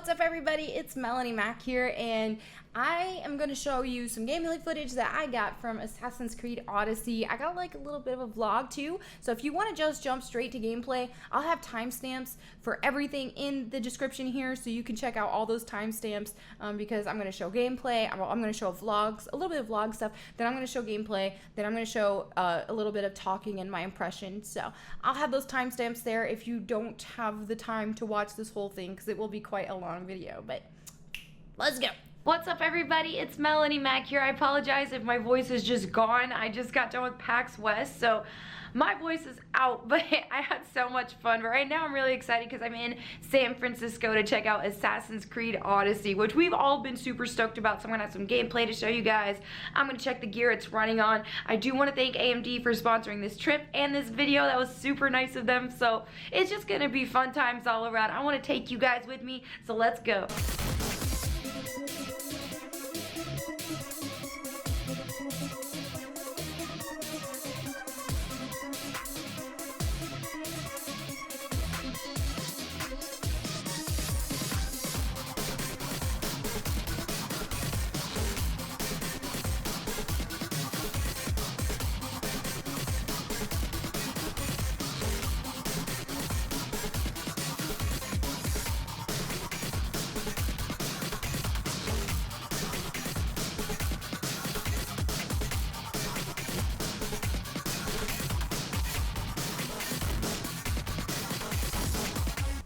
What's up, everybody? It's Melonie Mac here, and I am going to show you some gameplay footage that I got from Assassin's Creed Odyssey. I got like a little bit of a vlog too, so if you want to just jump straight to gameplay, I'll have timestamps for everything in the description here, so you can check out all those timestamps because I'm going to show gameplay, I'm going to show vlogs, a little bit of vlog stuff, then I'm going to show gameplay, then I'm going to show a little bit of talking and my impression. So I'll have those timestamps there if you don't have the time to watch this whole thing, because it will be quite a long video, but let's go. What's up, everybody? It's Melonie Mac here. I apologize if my voice is just gone. I just got done with PAX West, so my voice is out, but I had so much fun. But right now I'm really excited because I'm in San Francisco to check out Assassin's Creed Odyssey, which we've all been super stoked about, so I'm gonna have some gameplay to show you guys. I'm gonna check the gear it's running on. I do want to thank AMD for sponsoring this trip and this video. That was super nice of them, so it's just gonna be fun times all around. I want to take you guys with me, so let's go.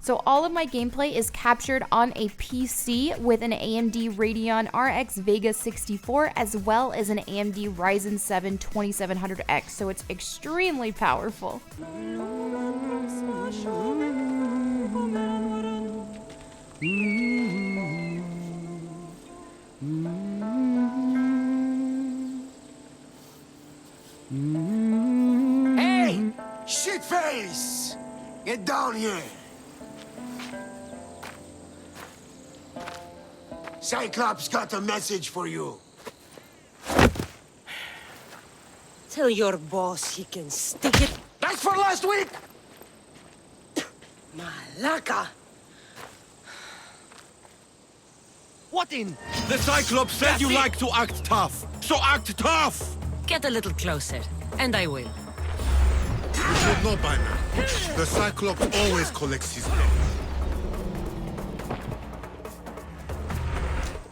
So all of my gameplay is captured on a PC with an AMD Radeon RX Vega 64 as well as an AMD Ryzen 7 2700X, so it's extremely powerful. Hey! Shitface! Get down here! Cyclops got a message for you. Tell your boss he can stick it. That's for last week! Malaka! What in? The Cyclops said you like to act tough, so act tough! Get a little closer, and I will. You should know by now. The Cyclops always collects his pay.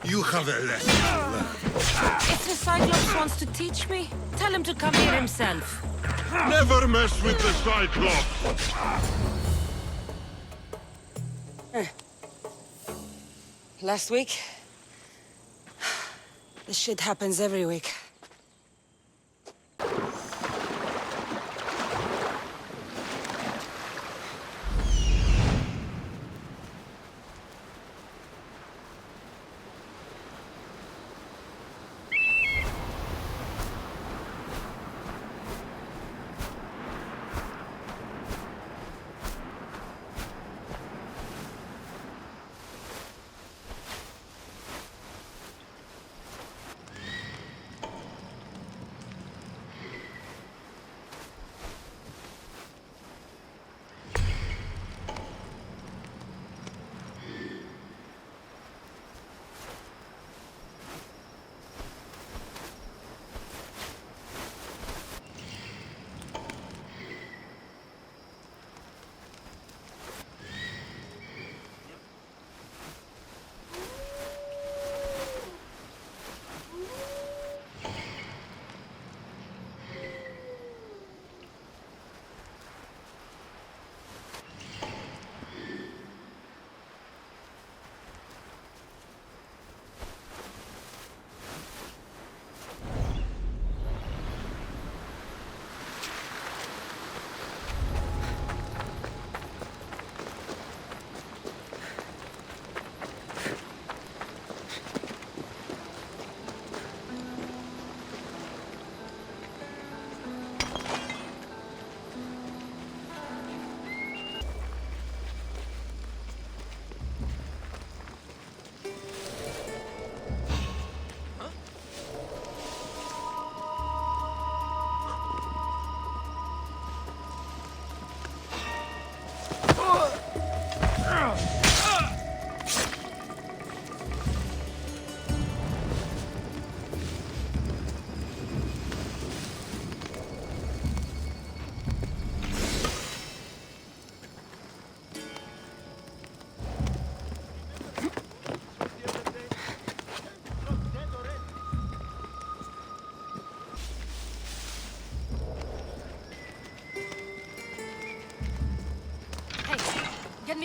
You have a lesson to learn. If the Cyclops wants to teach me, tell him to come here himself. Never mess with the Cyclops! Last week? This shit happens every week.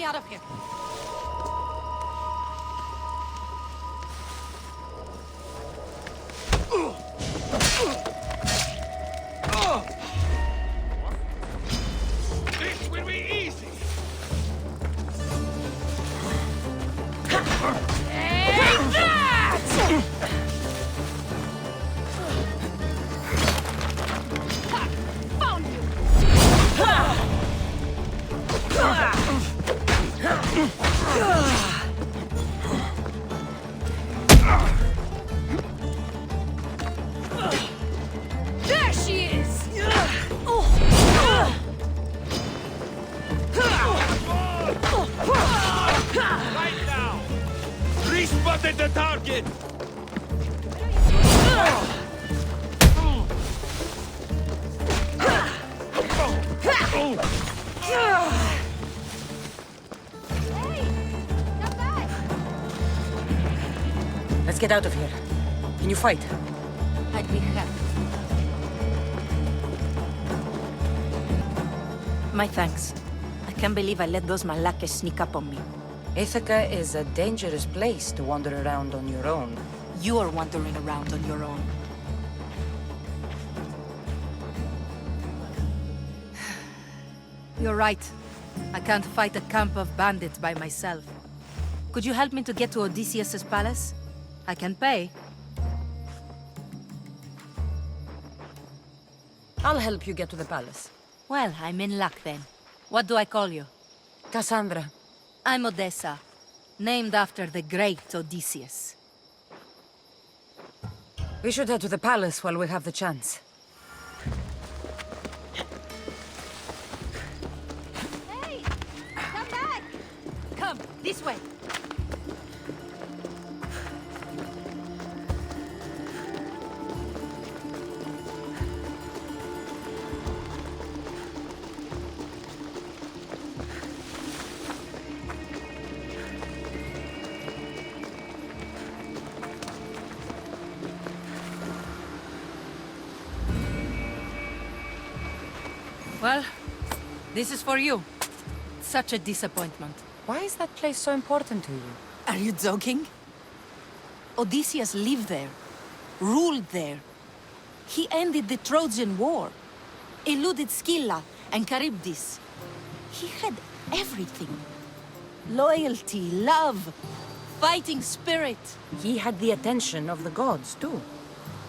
out of here. This will be easy. Take that! Found you! There she is! Right now. Respotted the target. Let's get out of here. Can you fight? I'd be happy. My thanks. I can't believe I let those Malakas sneak up on me. Ithaca is a dangerous place to wander around on your own. You're wandering around on your own. You're right. I can't fight a camp of bandits by myself. Could you help me to get to Odysseus's palace? I can pay. I'll help you get to the palace. Well, I'm in luck then. What do I call you? Cassandra. I'm Odessa, named after the great Odysseus. We should head to the palace while we have the chance. Hey! Come back! Come, this way! Well, this is for you. Such a disappointment. Why is that place so important to you? Are you joking? Odysseus lived there, ruled there. He ended the Trojan War, eluded Scylla and Charybdis. He had everything. Loyalty, love, fighting spirit. He had the attention of the gods, too.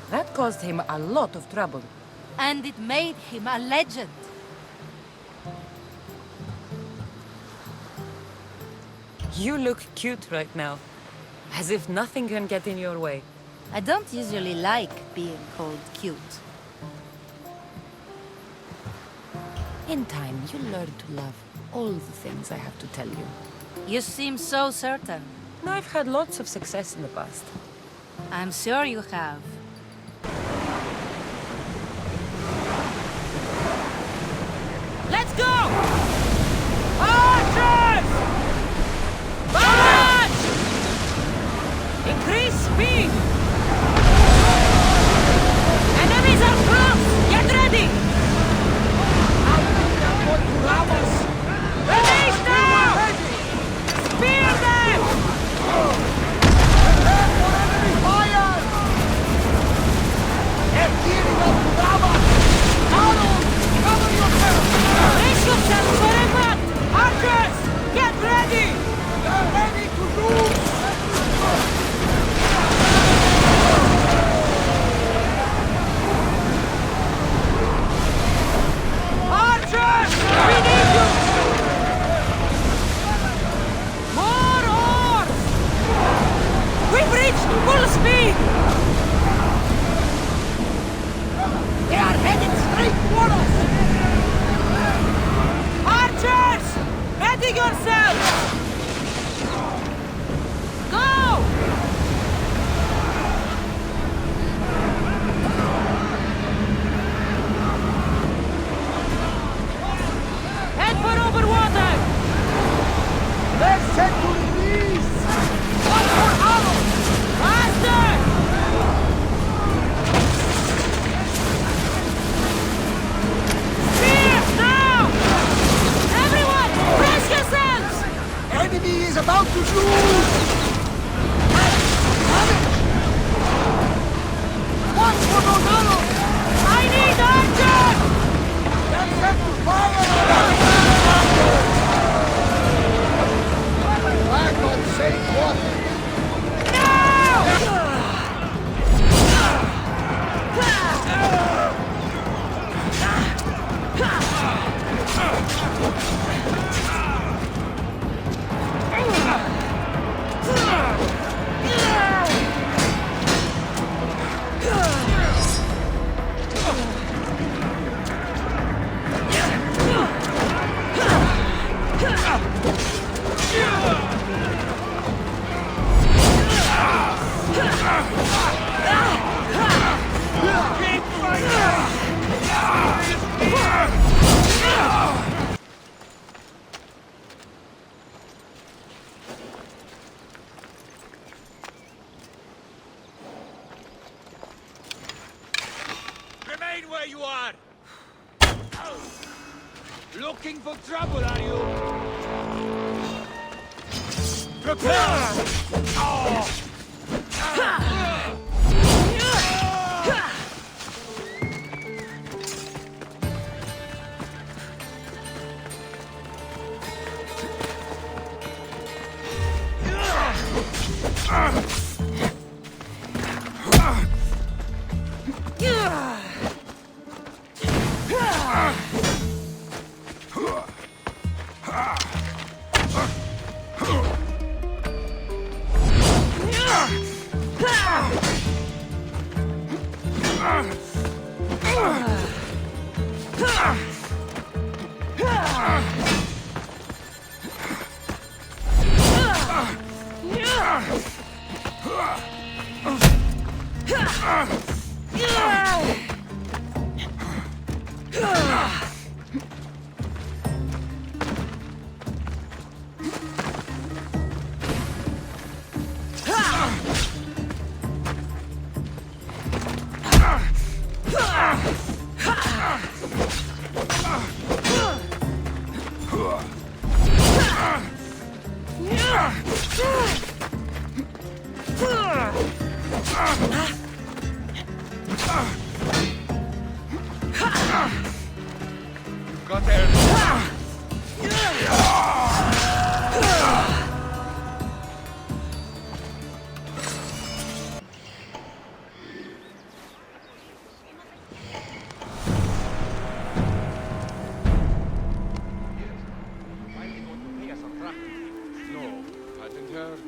That caused him a lot of trouble. And it made him a legend. You look cute right now. As if nothing can get in your way. I don't usually like being called cute. In time, you'll learn to love all the things I have to tell you. You seem so certain. I've had lots of success in the past. I'm sure you have. Let's go! Archers! March! Increase speed! Enemies are close! Get ready! Release now! Spear them! Brace yourselves for impact! Archers! Get ready! They're ready to lose! Archers! We need you! More oars! We've reached full speed! They are headed straight toward us! Archers! Ready yourselves! Go! Head for over water! Let's head to release! One more arrow! Faster! looking for trouble, are you? Prepare! Got there. No, hadn't heard.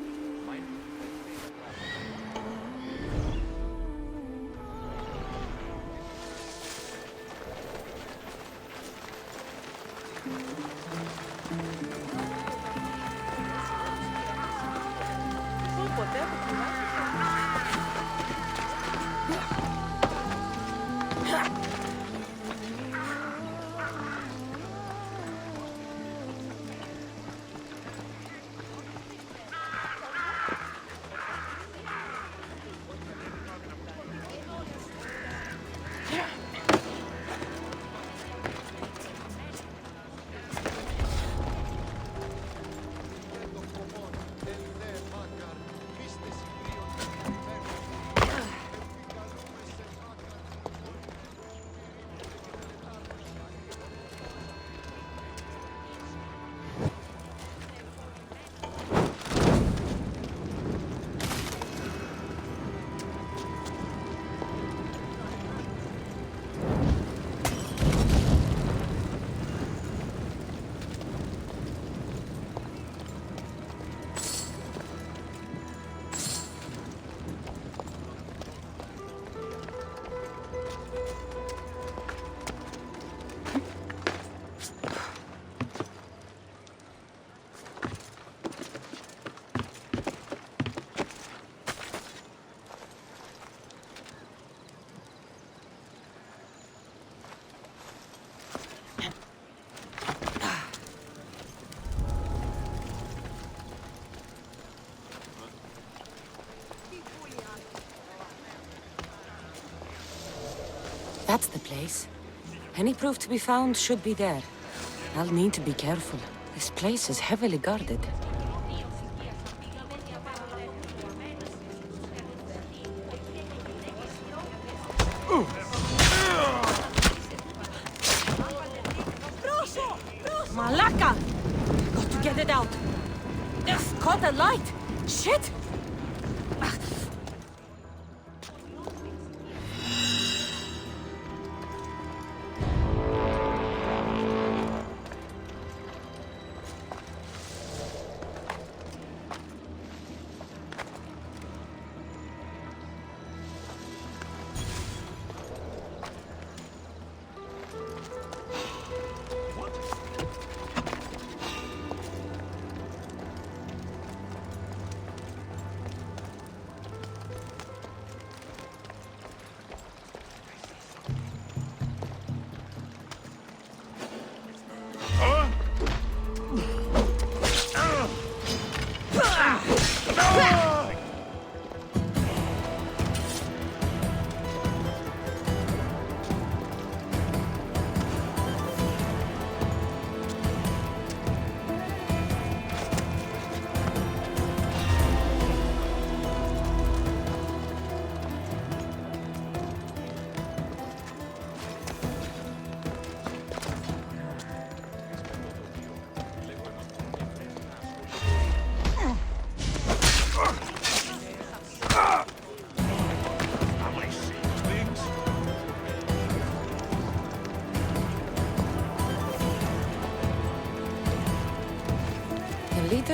That's the place. Any proof to be found should be there. I'll need to be careful. This place is heavily guarded. Malaka! Got to get it out. Ugh, caught a light. Shit!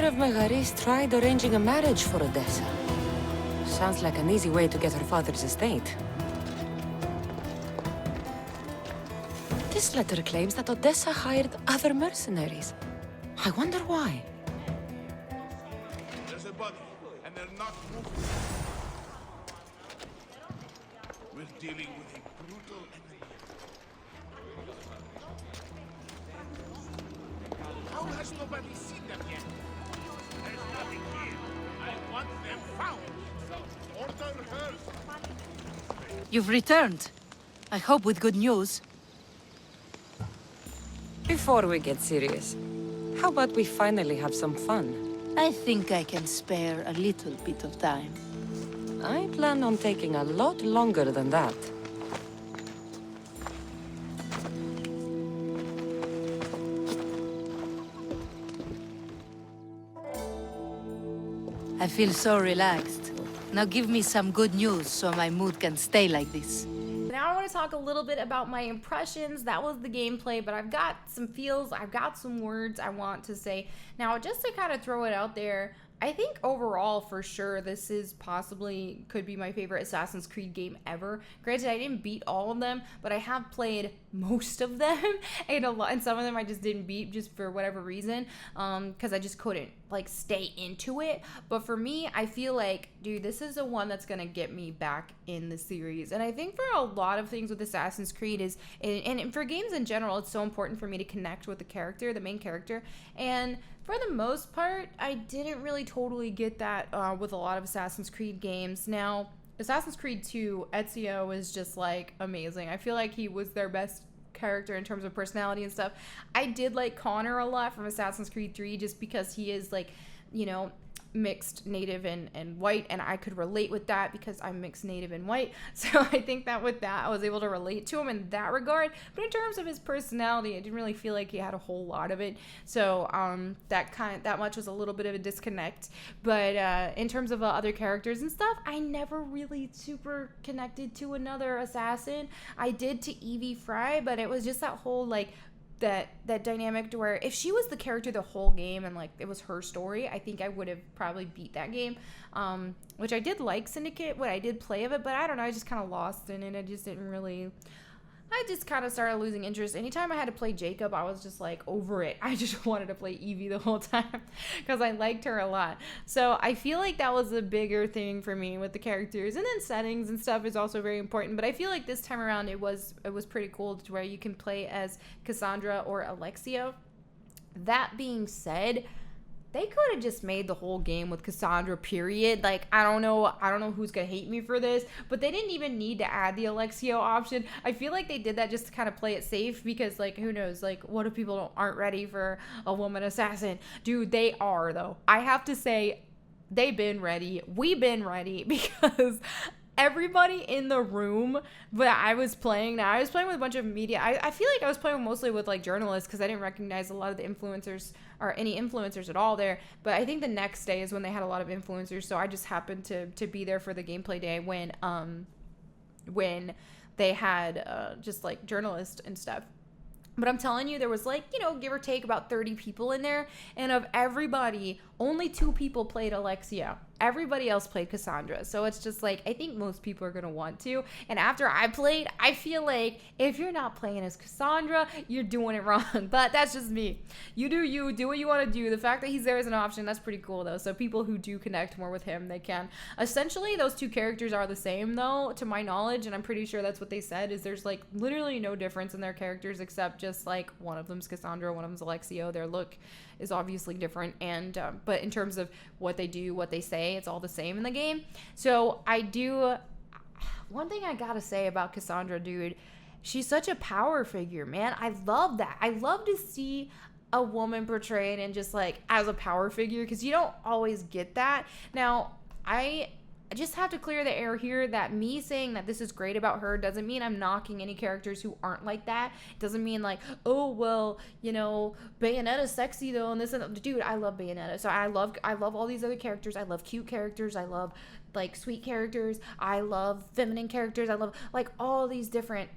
of Megaris tried arranging a marriage for Odessa. Sounds like an easy way to get her father's estate. This letter claims that Odessa hired other mercenaries. I wonder why. There's a body, and they're not moving. We're dealing with a brutal enemy. How has nobody seen them yet? There's nothing here. I want them found. Order hers. You've returned. I hope with good news. Before we get serious, how about we finally have some fun? I think I can spare a little bit of time. I plan on taking a lot longer than that. I feel so relaxed. Now give me some good news so my mood can stay like this. Now I want to talk a little bit about my impressions. That was the gameplay, but I've got some feels, I've got some words I want to say. Now, just to kind of throw it out there, I think overall, for sure, this is possibly could be my favorite Assassin's Creed game ever. Granted, I didn't beat all of them, but I have played most of them, and some of them I just didn't beat just for whatever reason, because I just couldn't like stay into it. But for me, I feel like, dude, this is the one that's gonna get me back in the series. And I think for a lot of things with Assassin's Creed is, and for games in general, it's so important for me to connect with the character, the main character, and for the most part, I didn't really totally get that with a lot of Assassin's Creed games. Now, Assassin's Creed 2, Ezio is just like amazing. I feel like he was their best character in terms of personality and stuff. I did like Connor a lot from Assassin's Creed 3 just because he is like, you know, mixed native and white, and I could relate with that because I'm mixed native and white. So I think that with that I was able to relate to him in that regard. But in terms of his personality, I didn't really feel like he had a whole lot of it. So that much was a little bit of a disconnect. But in terms of other characters and stuff, I never really super connected to another assassin. I did to Evie Fry, but it was just that whole like that dynamic to where if she was the character the whole game and like it was her story, I think I would have probably beat that game, which I did like Syndicate, what I did play of it, but I don't know, I just kind of lost in it. I just kind of started losing interest. Anytime I had to play Jacob, I was just like over it. I just wanted to play Evie the whole time because I liked her a lot. So I feel like that was a bigger thing for me with the characters. And then settings and stuff is also very important. But I feel like this time around it was pretty cool to where you can play as Cassandra or Alexio. That being said, they could have just made the whole game with Cassandra, period. Like, I don't know who's gonna hate me for this, but they didn't even need to add the Alexio option. I feel like they did that just to kind of play it safe because, like, who knows? Like, what if people aren't ready for a woman assassin? Dude, they are, though. I have to say, they've been ready. We've been ready because everybody in the room that I was playing with a bunch of media. I feel like I was playing mostly with like journalists because I didn't recognize a lot of the influencers or any influencers at all there. But I think the next day is when they had a lot of influencers. So I just happened to be there for the gameplay day when they had just like journalists and stuff. But I'm telling you, there was like, you know, give or take about 30 people in there. And of everybody, only 2 people played Alexia. Everybody else played Cassandra. So it's just like, I think most people are going to want to. And after I played, I feel like if you're not playing as Cassandra, you're doing it wrong. But that's just me. You do what you want to do. The fact that he's there as an option, that's pretty cool though. So people who do connect more with him, they can. Essentially, those 2 characters are the same though, to my knowledge. And I'm pretty sure that's what they said, is there's like literally no difference in their characters except just like one of them's Cassandra, one of them's Alexio. Their look is obviously different, and but in terms of what they do, what they say, it's all the same in the game. So one thing I gotta say about Cassandra, dude, she's such a power figure, man. I love that. I love to see a woman portrayed and just like as a power figure, because you don't always get that. Now, I just have to clear the air here that me saying that this is great about her doesn't mean I'm knocking any characters who aren't like that. It doesn't mean like, oh, well, you know, Bayonetta's sexy though, and this and that. Dude, I love Bayonetta. So I love all these other characters. I love cute characters. I love like sweet characters. I love feminine characters. I love like all these different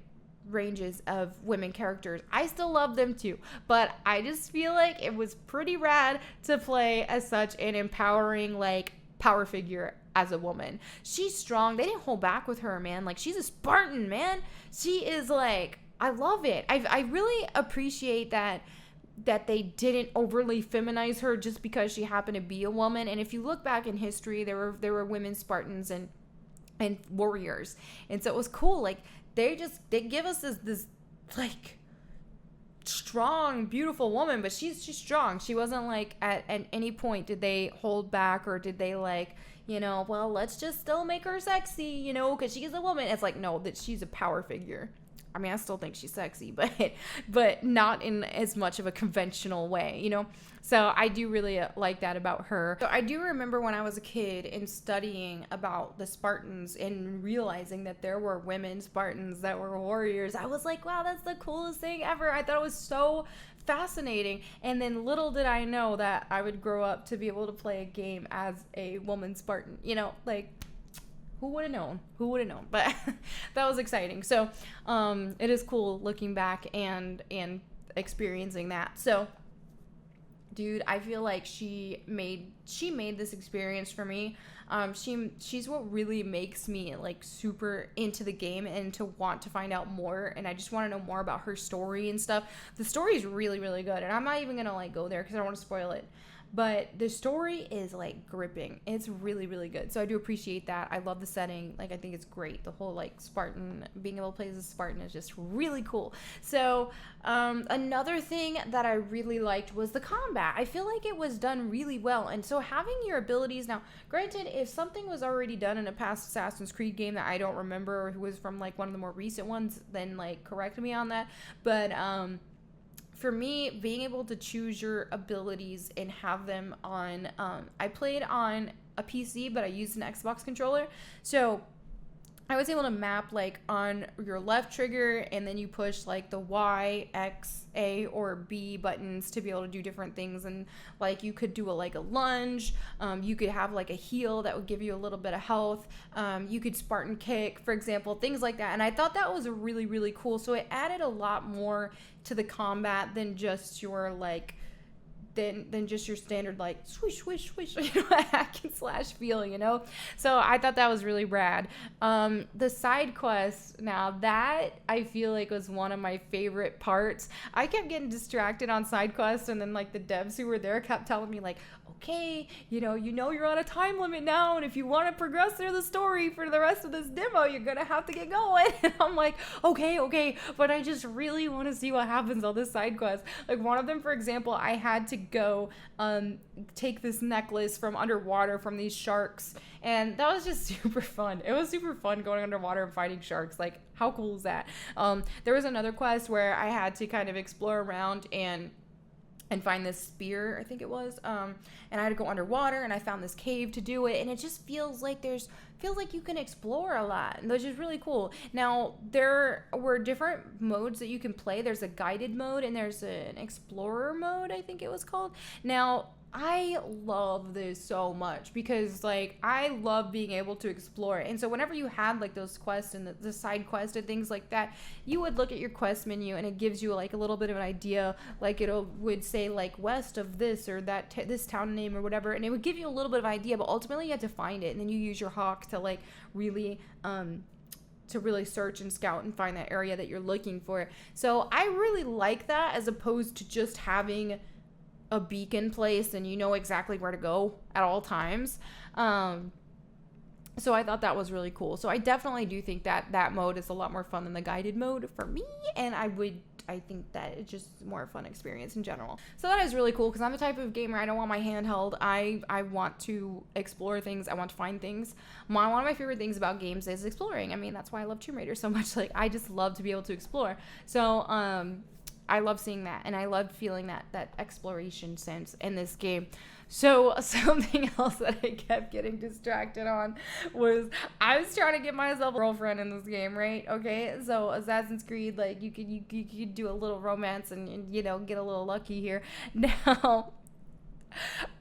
ranges of women characters. I still love them too, but I just feel like it was pretty rad to play as such an empowering, like, power figure as a woman. She's strong. They didn't hold back with her, man. Like, she's a Spartan, man. She is like, I love it. I really appreciate that they didn't overly feminize her just because she happened to be a woman. And if you look back in history, there were women Spartans and warriors, and so it was cool. Like, they give us this like strong, beautiful woman, but she's strong. She wasn't like at any point did they hold back, or did they like, you know, well, let's just still make her sexy, you know, because she's a woman. It's like, no, that she's a power figure. I mean, I still think she's sexy, but not in as much of a conventional way, you know? So I do really like that about her. So I do remember when I was a kid and studying about the Spartans and realizing that there were women Spartans that were warriors. I was like, wow, that's the coolest thing ever. I thought it was so fascinating. And then little did I know that I would grow up to be able to play a game as a woman Spartan, you know, like, who would have known? Who would have known? But that was exciting. So it is cool looking back and experiencing that. So, dude, I feel like she made this experience for me. She's what really makes me like super into the game and to want to find out more. And I just want to know more about her story and stuff. The story is really, really good. And I'm not even gonna like go there because I don't want to spoil it. But the story is like gripping. It's really, really good. So I do appreciate that. I love the setting. Like, I think it's great. The whole like Spartan, being able to play as a Spartan is just really cool. So another thing that I really liked was the combat. I feel like it was done really well. And so having your abilities, now granted, if something was already done in a past Assassin's Creed game that I don't remember, or who was from like one of the more recent ones, then like correct me on that. But for me, being able to choose your abilities and have them on, I played on a PC, but I used an Xbox controller. So I was able to map like on your left trigger, and then you push like the Y, X, A, or B buttons to be able to do different things. And like you could do a lunge. You could have like a heal that would give you a little bit of health. You could Spartan kick, for example, things like that. And I thought that was really, really cool. So it added a lot more to the combat than just your like than just your standard like swish swish swish, you know, hack and slash feel, you know. So I thought that was really rad. The side quests, now that I feel like was one of my favorite parts. I kept getting distracted on side quests, and then like the devs who were there kept telling me like, okay, you know you're on a time limit now, and if you want to progress through the story for the rest of this demo, you're gonna have to get going. And I'm like, okay, but I just really want to see what happens on this side quest. Like one of them, for example, I had to go take this necklace from underwater from these sharks, and that was just super fun. It was super fun going underwater and fighting sharks. Like, how cool is that? There was another quest where I had to kind of explore around and find this spear, I think it was, and I had to go underwater, and I found this cave to do it, and it just feels like you can explore a lot, which is really cool. Now, there were different modes that you can play. There's a guided mode, and there's an explorer mode, I think it was called. Now, I love this so much because like I love being able to explore, and so whenever you had like those quests and the side quests and things like that, you would look at your quest menu and it gives you like a little bit of an idea. Like would say like west of this or that this town name or whatever, and it would give you a little bit of idea, but ultimately you had to find it, and then you use your hawk to like really search and scout and find that area that you're looking for. So I really like that, as opposed to just having a beacon place and you know exactly where to go at all times. So I thought that was really cool. So I definitely do think that mode is a lot more fun than the guided mode for me, and I think that it's just more fun experience in general. So that is really cool because I'm the type of gamer, I don't want my handheld. I want to explore things. I want to find things. One of my favorite things about games is exploring. I mean, that's why I love Tomb Raider so much. Like, I just love to be able to explore. So I love seeing that, and I love feeling that exploration sense in this game. So something else that I kept getting distracted on was I was trying to get myself a girlfriend in this game, right? Okay, so Assassin's Creed, like you could do a little romance and you know, get a little lucky here. Now,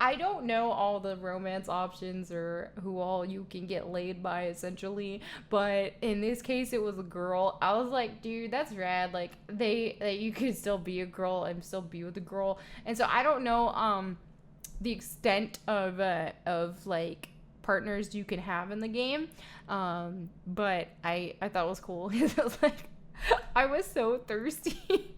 I don't know all the romance options or who all you can get laid by essentially, but in this case it was a girl. I was like, dude, that's rad. Like that you could still be a girl and still be with a girl. And so I don't know the extent of like partners you can have in the game. But I thought it was cool. It was like I was so thirsty.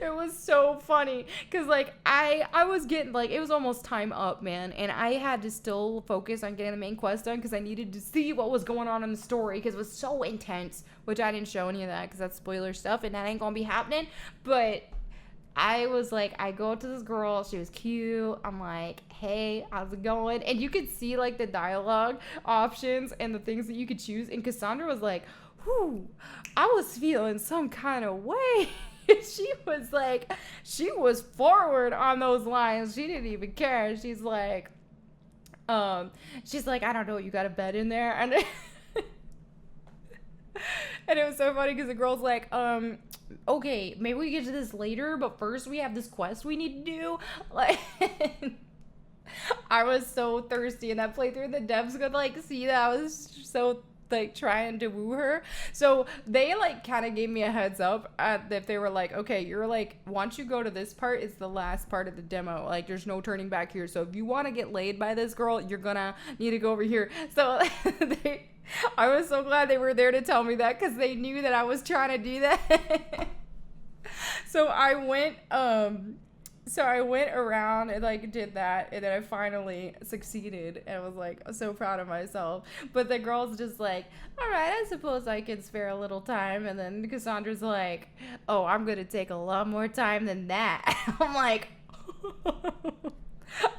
It was so funny because like I was getting like it was almost time up, man, and I had to still focus on getting the main quest done because I needed to see what was going on in the story because it was so intense, which I didn't show any of that because that's spoiler stuff and that ain't gonna be happening. But I was like, I go up to this girl, she was cute, I'm like, hey, how's it going? And you could see like the dialogue options and the things that you could choose, and Cassandra was like, whew, I was feeling some kind of way. She was like, she was forward on those lines. She didn't even care. She's like, I don't know, you got a bed in there? And and it was so funny because the girl's like, okay, maybe we get to this later, but first we have this quest we need to do. Like, I was so thirsty in that playthrough. The devs could like see that I was so like trying to woo her, so they like kind of gave me a heads up that they were like, okay, you're like, once you go to this part, it's the last part of the demo, like there's no turning back here, so if you want to get laid by this girl, you're gonna need to go over here. So I was so glad they were there to tell me that because they knew that I was trying to do that. So I went around and like did that, and then I finally succeeded and was like so proud of myself. But the girl's just like, all right, I suppose I can spare a little time. And then Cassandra's like, oh, I'm gonna take a lot more time than that. I'm like,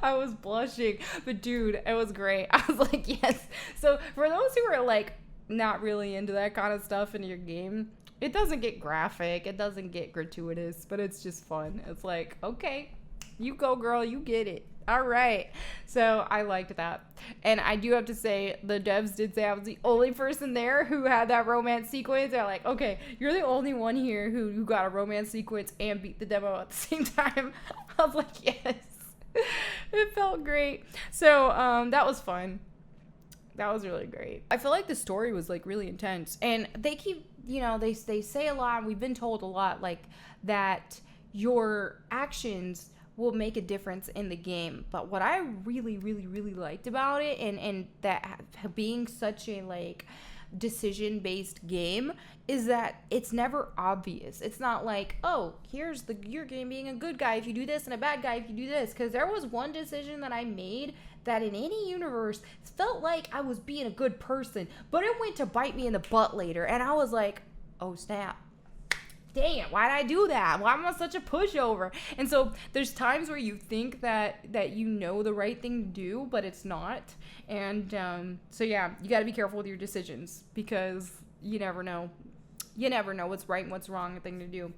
I was blushing, but dude, it was great. I was like, yes. So for those who are like not really into that kind of stuff in your game, it doesn't get graphic, it doesn't get gratuitous, but it's just fun. It's like, okay, you go, girl, you get it. All right. So I liked that. And I do have to say, the devs did say I was the only person there who had that romance sequence. They're like, okay, you're the only one here who got a romance sequence and beat the demo at the same time. I was like, yes. It felt great. So that was fun. That was really great. I feel like the story was like really intense, and they keep, you know, they say a lot, and we've been told a lot, like that your actions will make a difference in the game. But what I really, really, really liked about it, and that being such a like decision-based game, is that it's never obvious. It's not like, oh, here's your game being a good guy if you do this and a bad guy if you do this. Because there was one decision that I made that in any universe felt like I was being a good person, but it went to bite me in the butt later, and I was like, oh snap, damn, why did I do that? Why am I such a pushover? And so there's times where you think that you know the right thing to do, but it's not. And so yeah, you got to be careful with your decisions, because you never know what's right and what's wrong thing to do.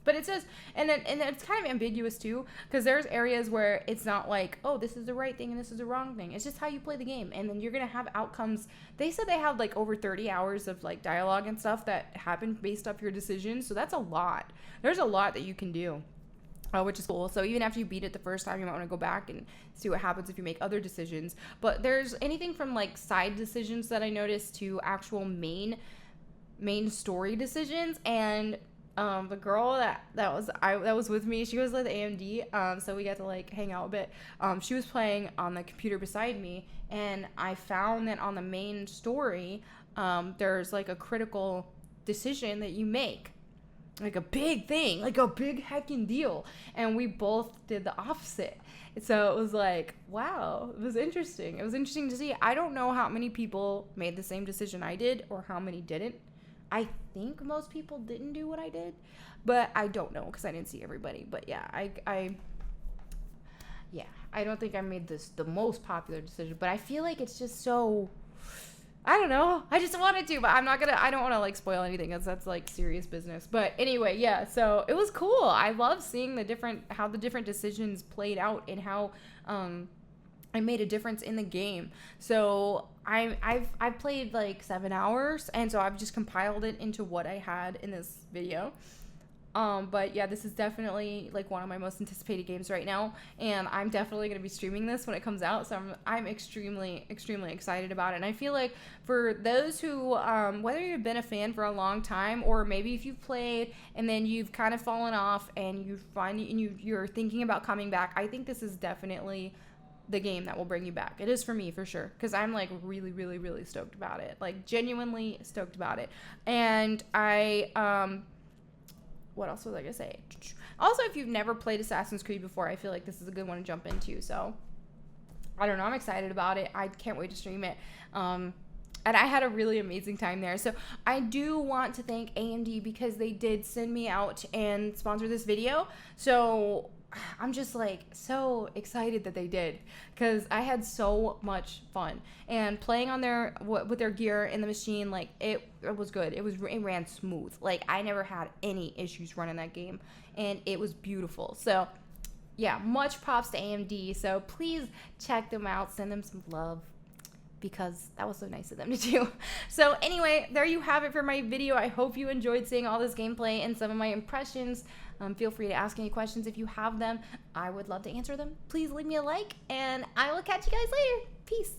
But it says, and it's kind of ambiguous too, because there's areas where it's not like, oh, this is the right thing and this is the wrong thing. It's just how you play the game, and then you're gonna have outcomes. They said they have like over 30 hours of like dialogue and stuff that happen based off your decisions, so that's a lot. There's a lot that you can do, which is cool. So even after you beat it the first time, you might want to go back and see what happens if you make other decisions. But there's anything from like side decisions that I noticed to actual main story decisions. And the girl that was with me, she was with AMD, so we got to like hang out a bit. She was playing on the computer beside me, and I found that on the main story, there's like a critical decision that you make, like a big thing, like a big heckin' deal, and we both did the opposite. So it was like, wow, it was interesting. It was interesting to see. I don't know how many people made the same decision I did or how many didn't. I think most people didn't do what I did, but I don't know because I didn't see everybody. But yeah, I don't think I made this the most popular decision, but I feel like it's just so, I don't know. I just wanted to, but I don't want to like spoil anything, because that's like serious business. But anyway, yeah, so it was cool. I love seeing how the different decisions played out and how I made a difference in the game. So I've played like 7 hours, and so I've just compiled it into what I had in this video. But yeah, this is definitely like one of my most anticipated games right now, and I'm definitely going to be streaming this when it comes out, so I'm extremely excited about it. And I feel like for those who whether you've been a fan for a long time, or maybe if you've played and then you've kind of fallen off and you're thinking about coming back, I think this is definitely the game that will bring you back. It is for me, for sure, because I'm like really stoked about it, like genuinely stoked about it. And what else was I gonna say? Also, if you've never played Assassin's Creed before, I feel like this is a good one to jump into. So I don't know, I'm excited about it. I can't wait to stream it. And I had a really amazing time there. So I do want to thank AMD because they did send me out and sponsor this video. So I'm just like so excited that they did, because I had so much fun and playing on their with their gear in the machine. Like it was good. It ran smooth. Like I never had any issues running that game, and it was beautiful. So yeah, much props to AMD. So please check them out, send them some love, because that was so nice of them to do. So anyway, there you have it for my video. I hope you enjoyed seeing all this gameplay and some of my impressions. Feel free to ask any questions if you have them. I would love to answer them. Please leave me a like, and I will catch you guys later. Peace.